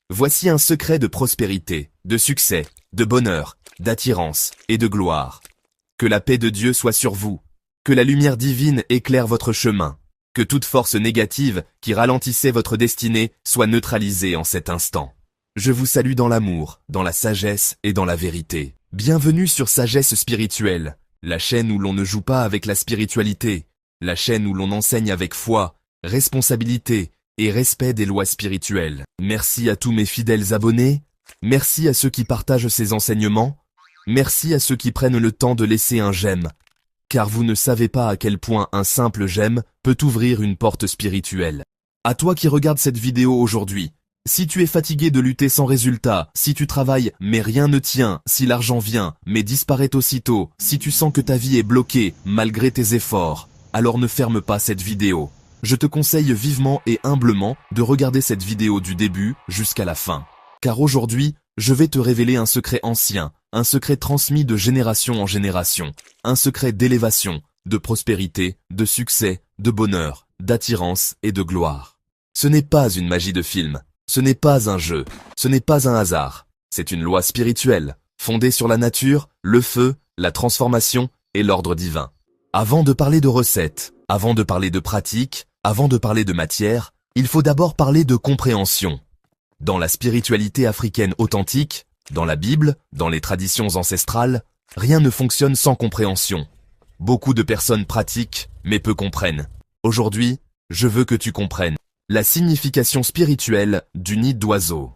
Voici un secret de prospérité, de succès, de bonheur, d'attirance et de gloire. Que la paix de Dieu soit sur vous. Que la lumière divine éclaire votre chemin. Que toute force négative qui ralentissait votre destinée soit neutralisée en cet instant. Je vous salue dans l'amour, dans la sagesse et dans la vérité. Bienvenue sur Sagesse Spirituelle, la chaîne où l'on ne joue pas avec la spiritualité, la chaîne où l'on enseigne avec foi, responsabilité et respect des lois spirituelles. Merci à tous mes fidèles abonnés, merci à ceux qui partagent ces enseignements, merci à ceux qui prennent le temps de laisser un j'aime, car vous ne savez pas à quel point un simple j'aime peut ouvrir une porte spirituelle. À toi qui regardes cette vidéo aujourd'hui, si tu es fatigué de lutter sans résultat, si tu travailles mais rien ne tient, si l'argent vient mais disparaît aussitôt, si tu sens que ta vie est bloquée malgré tes efforts, alors ne ferme pas cette vidéo. Je te conseille vivement et humblement de regarder cette vidéo du début jusqu'à la fin. Car aujourd'hui, je vais te révéler un secret ancien, un secret transmis de génération en génération, un secret d'élévation, de prospérité, de succès, de bonheur, d'attirance et de gloire. Ce n'est pas une magie de film. Ce n'est pas un jeu, ce n'est pas un hasard, c'est une loi spirituelle, fondée sur la nature, le feu, la transformation et l'ordre divin. Avant de parler de recettes, avant de parler de pratiques, avant de parler de matière, il faut d'abord parler de compréhension. Dans la spiritualité africaine authentique, dans la Bible, dans les traditions ancestrales, rien ne fonctionne sans compréhension. Beaucoup de personnes pratiquent, mais peu comprennent. Aujourd'hui, je veux que tu comprennes la signification spirituelle du nid d'oiseau.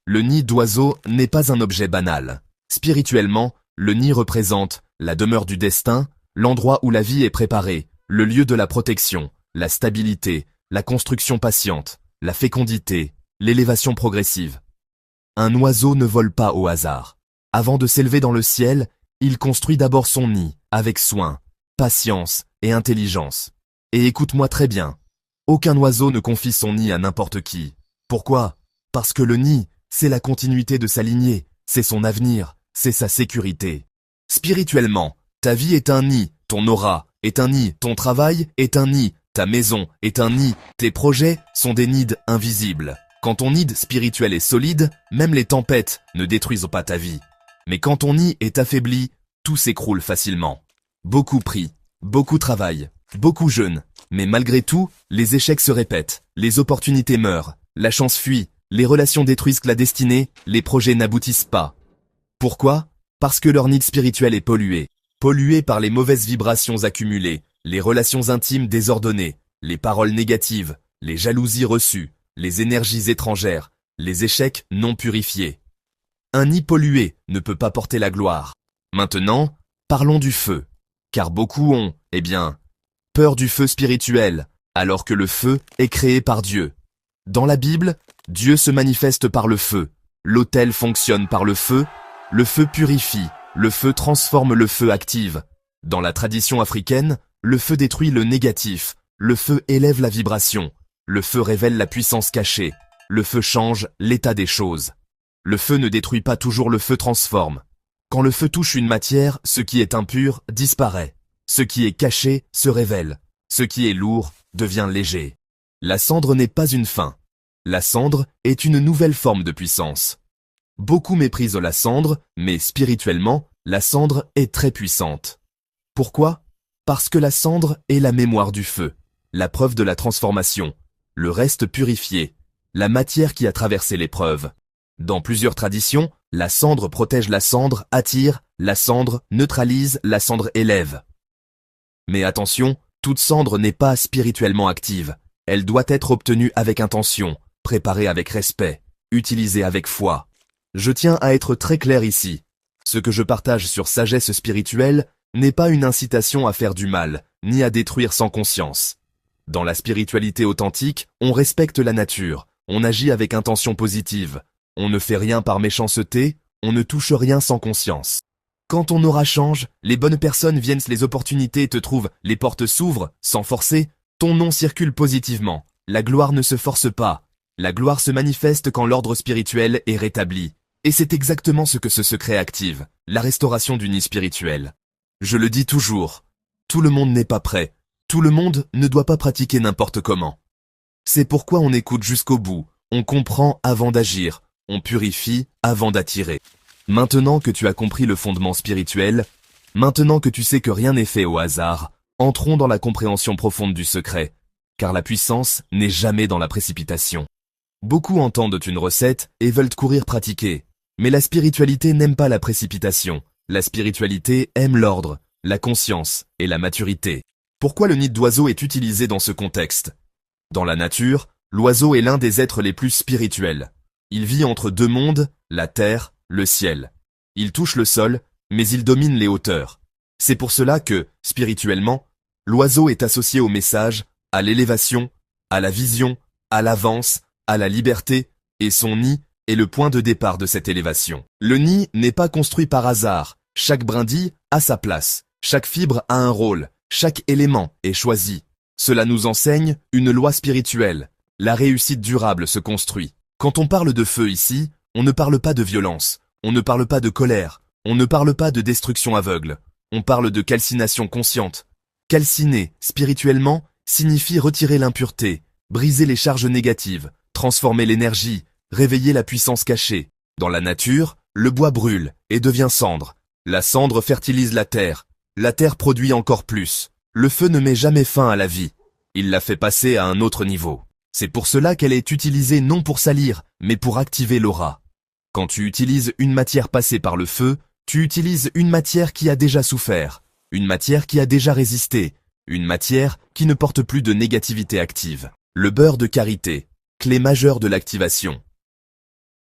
Le nid d'oiseau n'est pas un objet banal. Spirituellement, le nid représente la demeure du destin, l'endroit où la vie est préparée, le lieu de la protection, la stabilité, la construction patiente, la fécondité, l'élévation progressive. Un oiseau ne vole pas au hasard. Avant de s'élever dans le ciel, il construit d'abord son nid, avec soin, patience et intelligence. Et écoute-moi très bien. Aucun oiseau ne confie son nid à n'importe qui. Pourquoi? Parce que le nid, c'est la continuité de sa lignée, c'est son avenir, c'est sa sécurité. Spirituellement, ta vie est un nid, ton aura est un nid, ton travail est un nid, ta maison est un nid, tes projets sont des nids invisibles. Quand ton nid spirituel est solide, même les tempêtes ne détruisent pas ta vie. Mais quand ton nid est affaibli, tout s'écroule facilement. Beaucoup prient, beaucoup travaillent, beaucoup jeûnent. Mais malgré tout, les échecs se répètent, les opportunités meurent, la chance fuit, les relations détruisent la destinée, les projets n'aboutissent pas. Pourquoi? Parce que leur nid spirituel est pollué. Pollué par les mauvaises vibrations accumulées, les relations intimes désordonnées, les paroles négatives, les jalousies reçues, les énergies étrangères, les échecs non purifiés. Un nid pollué ne peut pas porter la gloire. Maintenant, parlons du feu. Car beaucoup ont, peur du feu spirituel, alors que le feu est créé par Dieu. Dans la Bible, Dieu se manifeste par le feu, l'autel fonctionne par le feu purifie, le feu transforme, le feu active. Dans la tradition africaine, le feu détruit le négatif, le feu élève la vibration, le feu révèle la puissance cachée, le feu change l'état des choses. Le feu ne détruit pas toujours, le feu transforme. Quand le feu touche une matière, ce qui est impur disparaît. Ce qui est caché se révèle, ce qui est lourd devient léger. La cendre n'est pas une fin. La cendre est une nouvelle forme de puissance. Beaucoup méprisent la cendre, mais spirituellement, la cendre est très puissante. Pourquoi? Parce que la cendre est la mémoire du feu, la preuve de la transformation, le reste purifié, la matière qui a traversé l'épreuve. Dans plusieurs traditions, la cendre protège, la cendre attire, la cendre neutralise, la cendre élève. Mais attention, toute cendre n'est pas spirituellement active. Elle doit être obtenue avec intention, préparée avec respect, utilisée avec foi. Je tiens à être très clair ici. Ce que je partage sur Sagesse Spirituelle n'est pas une incitation à faire du mal, ni à détruire sans conscience. Dans la spiritualité authentique, on respecte la nature, on agit avec intention positive, on ne fait rien par méchanceté, on ne touche rien sans conscience. Quand ton aura change, les bonnes personnes viennent, les opportunités te trouvent, les portes s'ouvrent, sans forcer, ton nom circule positivement. La gloire ne se force pas. La gloire se manifeste quand l'ordre spirituel est rétabli. Et c'est exactement ce que ce secret active, la restauration du nid spirituel. Je le dis toujours, tout le monde n'est pas prêt. Tout le monde ne doit pas pratiquer n'importe comment. C'est pourquoi on écoute jusqu'au bout, On comprend avant d'agir, on purifie avant d'attirer. Maintenant que tu as compris le fondement spirituel, maintenant que tu sais que rien n'est fait au hasard, entrons dans la compréhension profonde du secret, car la puissance n'est jamais dans la précipitation. Beaucoup entendent une recette et veulent courir pratiquer, mais la spiritualité n'aime pas la précipitation. La spiritualité aime l'ordre, la conscience et la maturité. Pourquoi le nid d'oiseau est utilisé dans ce contexte? Dans la nature, l'oiseau est l'un des êtres les plus spirituels. Il vit entre deux mondes, la terre, le ciel. Il touche le sol, mais il domine les hauteurs. C'est pour cela que, spirituellement, l'oiseau est associé au message, à l'élévation, à la vision, à l'avance, à la liberté, et son nid est le point de départ de cette élévation. Le nid n'est pas construit par hasard. Chaque brindille a sa place. Chaque fibre a un rôle. Chaque élément est choisi. Cela nous enseigne une loi spirituelle. La réussite durable se construit. Quand on parle de feu ici, on ne parle pas de violence. On ne parle pas de colère. On ne parle pas de destruction aveugle. On parle de calcination consciente. Calciner, spirituellement, signifie retirer l'impureté, briser les charges négatives, transformer l'énergie, réveiller la puissance cachée. Dans la nature, le bois brûle et devient cendre. La cendre fertilise la terre. La terre produit encore plus. Le feu ne met jamais fin à la vie. Il la fait passer à un autre niveau. C'est pour cela qu'elle est utilisée non pour salir, mais pour activer l'aura. Quand tu utilises une matière passée par le feu, tu utilises une matière qui a déjà souffert, une matière qui a déjà résisté, une matière qui ne porte plus de négativité active. Le beurre de karité, clé majeure de l'activation.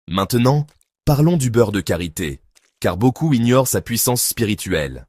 Maintenant, parlons du beurre de karité, car beaucoup ignorent sa puissance spirituelle.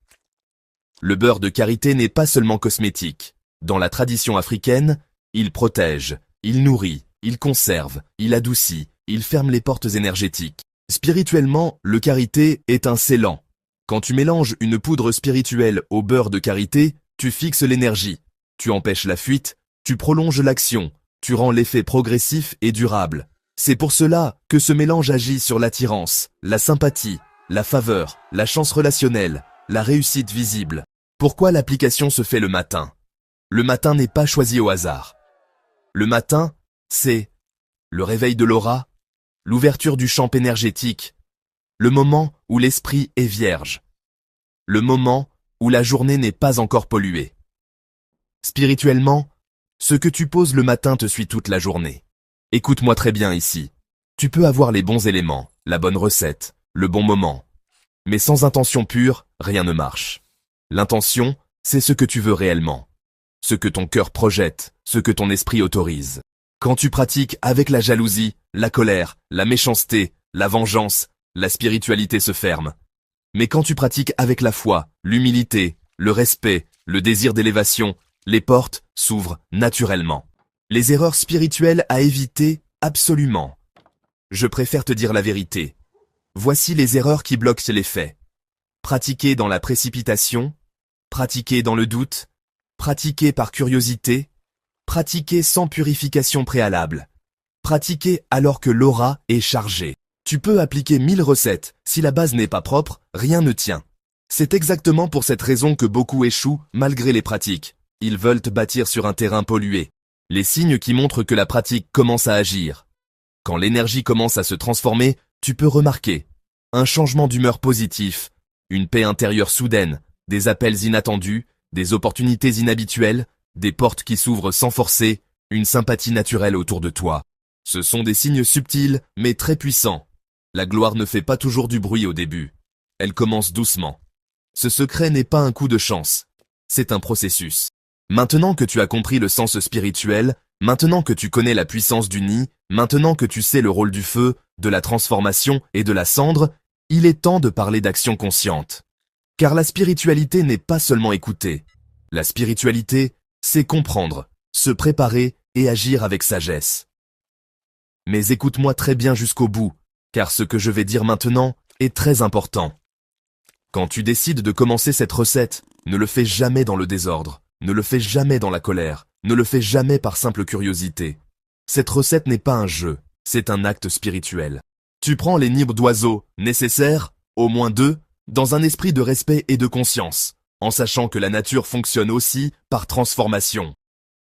Le beurre de karité n'est pas seulement cosmétique. Dans la tradition africaine, il protège, il nourrit, il conserve, il adoucit, il ferme les portes énergétiques. Spirituellement, le karité est un scellant. Quand tu mélanges une poudre spirituelle au beurre de karité, tu fixes l'énergie, tu empêches la fuite, tu prolonges l'action, tu rends l'effet progressif et durable. C'est pour cela que ce mélange agit sur l'attirance, la sympathie, la faveur, la chance relationnelle, la réussite visible. Pourquoi l'application se fait le matin? Le matin n'est pas choisi au hasard. Le matin, c'est le réveil de l'aura, l'ouverture du champ énergétique, le moment où l'esprit est vierge, le moment où la journée n'est pas encore polluée. Spirituellement, ce que tu poses le matin te suit toute la journée. Écoute-moi très bien ici. Tu peux avoir les bons éléments, la bonne recette, le bon moment. Mais sans intention pure, rien ne marche. L'intention, c'est ce que tu veux réellement. Ce que ton cœur projette, ce que ton esprit autorise. Quand tu pratiques avec la jalousie, la colère, la méchanceté, la vengeance, la spiritualité se ferme. Mais quand tu pratiques avec la foi, l'humilité, le respect, le désir d'élévation, les portes s'ouvrent naturellement. Les erreurs spirituelles à éviter, absolument. Je préfère te dire la vérité. Voici les erreurs qui bloquent les faits. Pratiquer dans la précipitation, pratiquer dans le doute, pratiquer par curiosité, pratiquer sans purification préalable, pratiquer alors que l'aura est chargée. Tu peux appliquer 1000 recettes, si la base n'est pas propre, rien ne tient. C'est exactement pour cette raison que beaucoup échouent malgré les pratiques. Ils veulent bâtir sur un terrain pollué. Les signes qui montrent que la pratique commence à agir. Quand l'énergie commence à se transformer, tu peux remarquer un changement d'humeur positif, une paix intérieure soudaine, des appels inattendus, des opportunités inhabituelles, des portes qui s'ouvrent sans forcer, une sympathie naturelle autour de toi. Ce sont des signes subtils, mais très puissants. La gloire ne fait pas toujours du bruit au début. Elle commence doucement. Ce secret n'est pas un coup de chance. C'est un processus. Maintenant que tu as compris le sens spirituel, maintenant que tu connais la puissance du nid, maintenant que tu sais le rôle du feu, de la transformation et de la cendre, il est temps de parler d'action consciente. Car la spiritualité n'est pas seulement écouter. La spiritualité, c'est comprendre, se préparer et agir avec sagesse. Mais écoute-moi très bien jusqu'au bout, car ce que je vais dire maintenant est très important. Quand tu décides de commencer cette recette, ne le fais jamais dans le désordre, ne le fais jamais dans la colère, ne le fais jamais par simple curiosité. Cette recette n'est pas un jeu, c'est un acte spirituel. Tu prends les nids d'oiseaux nécessaires, au moins 2, dans un esprit de respect et de conscience, en sachant que la nature fonctionne aussi par transformation.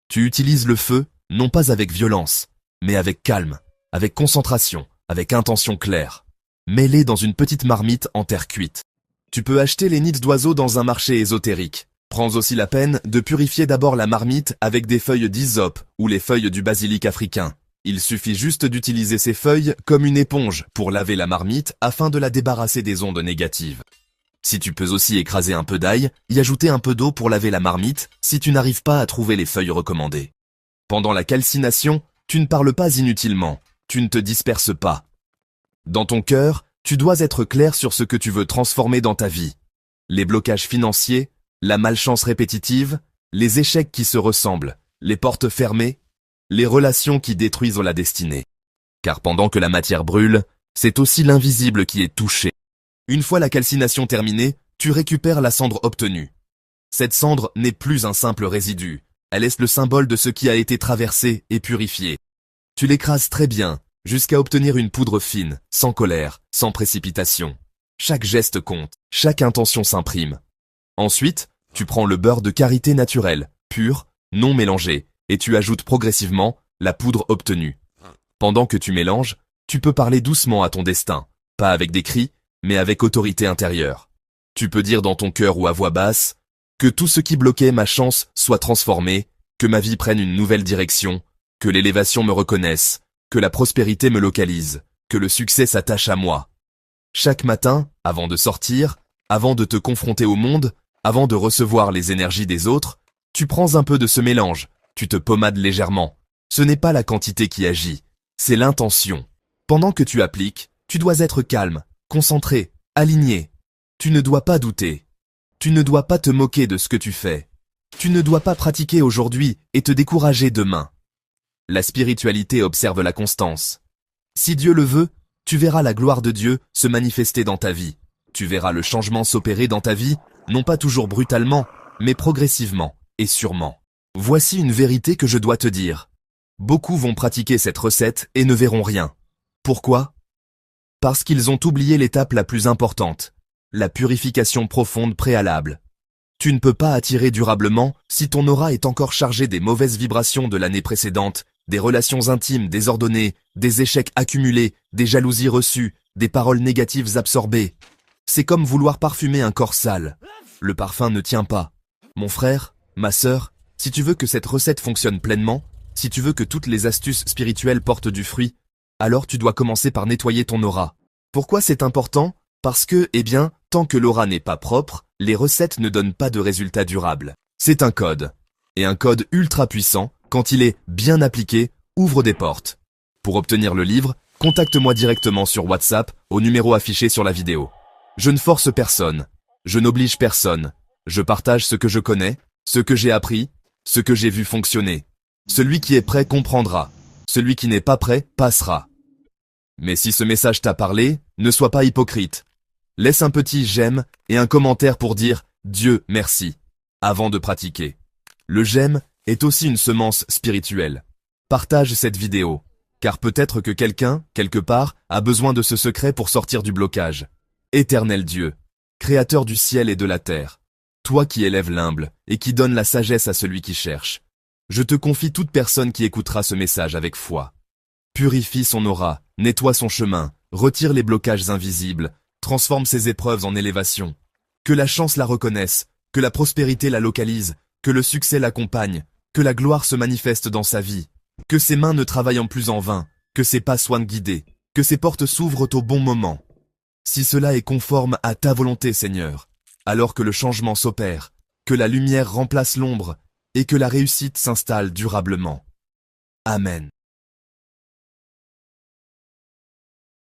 Tu utilises le feu, non pas avec violence, mais avec calme. avec concentration, avec intention claire. Mets-les dans une petite marmite en terre cuite. Tu peux acheter les nids d'oiseaux dans un marché ésotérique. Prends aussi la peine de purifier d'abord la marmite avec des feuilles d'hysope ou les feuilles du basilic africain. Il suffit juste d'utiliser ces feuilles comme une éponge pour laver la marmite afin de la débarrasser des ondes négatives. Si tu peux aussi écraser un peu d'ail, y ajouter un peu d'eau pour laver la marmite si tu n'arrives pas à trouver les feuilles recommandées. Pendant la calcination, tu ne parles pas inutilement, tu ne te disperses pas. Dans ton cœur, tu dois être clair sur ce que tu veux transformer dans ta vie. Les blocages financiers, la malchance répétitive, les échecs qui se ressemblent, les portes fermées, les relations qui détruisent la destinée. Car pendant que la matière brûle, c'est aussi l'invisible qui est touché. Une fois la calcination terminée, tu récupères la cendre obtenue. Cette cendre n'est plus un simple résidu, elle est le symbole de ce qui a été traversé et purifié. Tu l'écrases très bien, jusqu'à obtenir une poudre fine, sans colère, sans précipitation. Chaque geste compte, chaque intention s'imprime. Ensuite, tu prends le beurre de karité naturel, pur, non mélangé, et tu ajoutes progressivement la poudre obtenue. Pendant que tu mélanges, tu peux parler doucement à ton destin, pas avec des cris, mais avec autorité intérieure. Tu peux dire dans ton cœur ou à voix basse, que tout ce qui bloquait ma chance soit transformé, que ma vie prenne une nouvelle direction, que l'élévation me reconnaisse, que la prospérité me localise, que le succès s'attache à moi. Chaque matin, avant de sortir, avant de te confronter au monde, avant de recevoir les énergies des autres, tu prends un peu de ce mélange, tu te pommades légèrement. Ce n'est pas la quantité qui agit, c'est l'intention. Pendant que tu appliques, tu dois être calme, concentré, aligné. Tu ne dois pas douter. Tu ne dois pas te moquer de ce que tu fais. Tu ne dois pas pratiquer aujourd'hui et te décourager demain. La spiritualité observe la constance. Si Dieu le veut, tu verras la gloire de Dieu se manifester dans ta vie. Tu verras le changement s'opérer dans ta vie, non pas toujours brutalement, mais progressivement et sûrement. Voici une vérité que je dois te dire. Beaucoup vont pratiquer cette recette et ne verront rien. Pourquoi ? Parce qu'ils ont oublié l'étape la plus importante, la purification profonde préalable. Tu ne peux pas attirer durablement si ton aura est encore chargée des mauvaises vibrations de l'année précédente, des relations intimes désordonnées, des échecs accumulés, des jalousies reçues, des paroles négatives absorbées. C'est comme vouloir parfumer un corps sale. Le parfum ne tient pas. Mon frère, ma sœur, si tu veux que cette recette fonctionne pleinement, si tu veux que toutes les astuces spirituelles portent du fruit, alors tu dois commencer par nettoyer ton aura. Pourquoi c'est important ? Parce que, tant que l'aura n'est pas propre, les recettes ne donnent pas de résultats durables. C'est un code. Et un code ultra puissant, quand il est bien appliqué, ouvre des portes. Pour obtenir le livre, contacte-moi directement sur WhatsApp au numéro affiché sur la vidéo. Je ne force personne. Je n'oblige personne. Je partage ce que je connais, ce que j'ai appris, ce que j'ai vu fonctionner. Celui qui est prêt comprendra. Celui qui n'est pas prêt passera. Mais si ce message t'a parlé, ne sois pas hypocrite. Laisse un petit j'aime et un commentaire pour dire Dieu merci avant de pratiquer. Le j'aime est aussi une semence spirituelle. Partage cette vidéo, car peut-être que quelqu'un, quelque part, a besoin de ce secret pour sortir du blocage. Éternel Dieu, créateur du ciel et de la terre, toi qui élèves l'humble et qui donnes la sagesse à celui qui cherche, je te confie toute personne qui écoutera ce message avec foi. Purifie son aura, nettoie son chemin, retire les blocages invisibles, transforme ses épreuves en élévation. Que la chance la reconnaisse, que la prospérité la localise, que le succès l'accompagne, que la gloire se manifeste dans sa vie, que ses mains ne travaillent plus en vain, que ses pas soient guidés, que ses portes s'ouvrent au bon moment. Si cela est conforme à ta volonté, Seigneur, alors que le changement s'opère, que la lumière remplace l'ombre et que la réussite s'installe durablement. Amen.